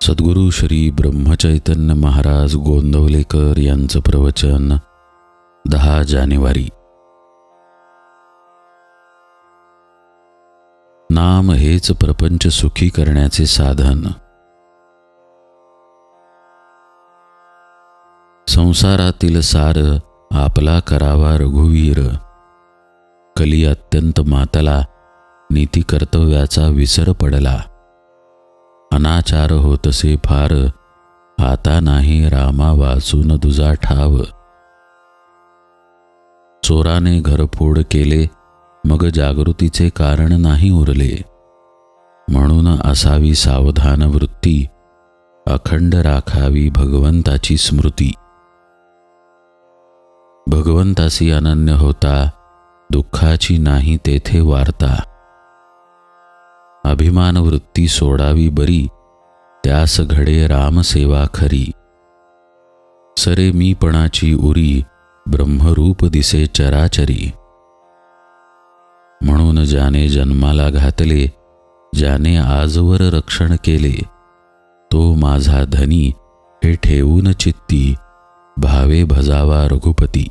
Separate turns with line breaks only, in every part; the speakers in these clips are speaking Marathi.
सद्गुरु श्री ब्रह्मचैतन्य महाराज गोंदवलेकर यांचं प्रवचन 10 जानेवारी। नाम हेच प्रपंच सुखी करण्याचे साधन। संसारातील सार आपला करावा रघुवीर, कली अत्यंत मातला, नीती कर्तव्याचा विसर पडला। अनाचार होतसे फार, आता नाही रामा वाचून तुझा ठाव। चोराने घरफोड केले, मग जागृतीचे कारण नाही उरले। म्हणून असावी सावधान वृत्ती, अखंड राखावी भगवंताची स्मृती। भगवंतासी अनन्य होता, दुःखाची नाही तेथे वार्ता। अभिमान वृत्ती सोडावी बरी, त्यास घडे रामसेवा खरी। सरे मीपणाची उरी, ब्रह्मरूप दिसे चराचरी। म्हणून ज्याने जन्माला घातले, ज्याने आजवर रक्षण केले, तो माझा धनी हे ठेवून चित्ती, भावे भजावा रघुपती।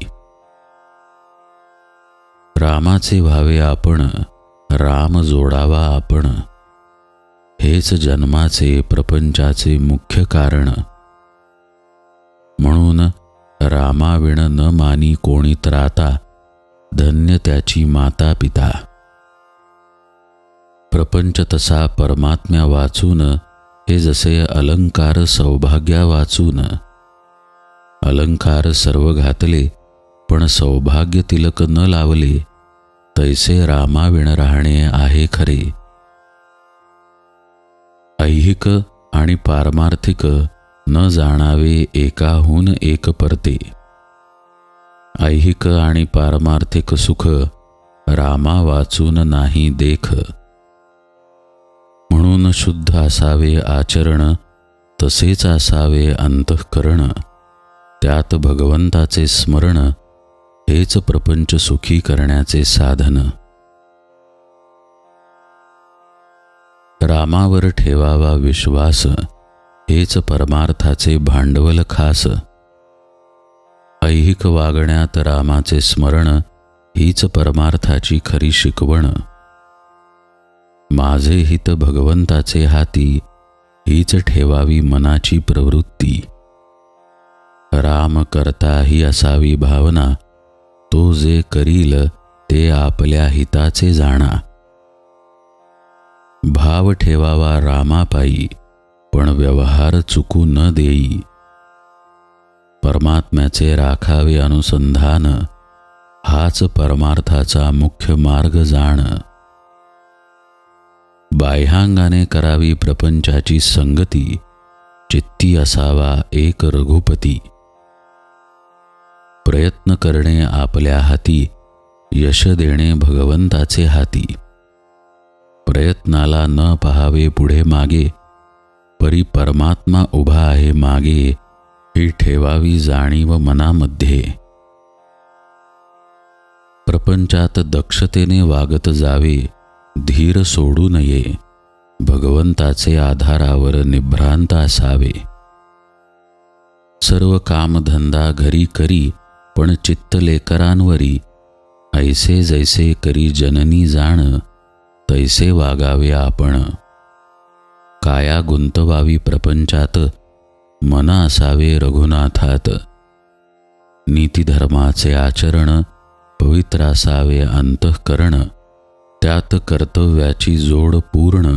रामाचे भावे आपण, राम जोडावा आपण, हेच जन्माचे प्रपंचाचे मुख्य कारण। म्हणून रामाविण न मानी कोणी त्राता, धन्य त्याची माता पिता। प्रपंच तसा परमात्म्या वाचून, हे जसे अलंकार सौभाग्या वाचून। अलंकार सर्व घातले, पण सौभाग्य तिलक न लावले, तैसे रामाविण राहणे आहे खरे। ऐहिक आणि पारमार्थिक न जाणावे एकाहून एक परते। ऐहिक आणि पारमार्थिक सुख रामा वाचून नाही देख। म्हणून शुद्ध असावे आचरण, तसेच असावे अंतःकरण। त्यात भगवंताचे स्मरण, हेच प्रपंच सुखी करण्याचे साधन। रामावर ठेवावा विश्वास, हेच परमार्थाचे भांडवल खास। ऐहिक वागण्यात रामाचे स्मरण, हीच परमार्थाची खरी शिकवण। माझे हित भगवंताचे हाती, हीच ठेवावी मनाची प्रवृत्ती। राम करता ही असावी भावना, तो जे करील ते आपल्या हिताचे जाणा। भाव ठेवावा रामापायी, पण व्यवहार चुकू न देई। परमात्म्याचे राखावे अनुसंधान, हाच परमार्थाचा मुख्य मार्ग जाण। बाह्यांगाने करावी प्रपंचाची संगती, चित्ती असावा एक रघुपती। प्रयत्न करणे आपल्या हाती, यश देणे भगवंताचे हाती। प्रयत्नाला न पहावे पुढे मागे, परी परमात्मा उभा आहे मागे, ही ठेवावी जाणीव मनामध्ये। प्रपंचात दक्षतेने वागत जावे, धीर सोडू नये, भगवंताचे आधारावर निभ्रांत असावे। सर्व कामधंदा घरी करी, पण चित्त लेकरांवरी। ऐसे जैसे करी जननी जाण, तैसे वागावे आपण। काया गुंतवावी प्रपंचात, मन असावे रघुनाथात। नीतिधर्माचे आचरण, पवित्र असावे अंतःकरण। त्यात कर्तव्याची जोड पूर्ण,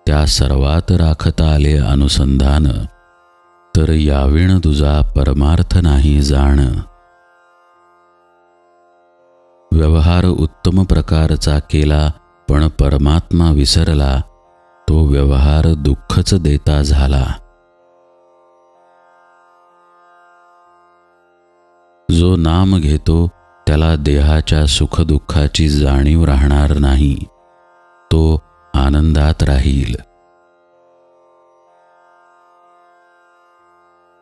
त्या सर्वात राखता आले अनुसंधान। तर याविण तुझा परमार्थ नाही जाण। व्यवहार उत्तम प्रकारचा केला, पण परमात्मा विसरला, तो व्यवहार दुःखच देता झाला। जो नाम घेतो, त्याला देहाच्या सुखदुःखाची जाणीव राहणार नाही, तो आनंदात राहील।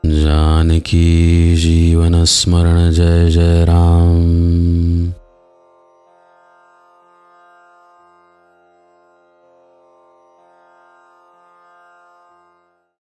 जानकी जीवन स्मरण जय जय राम।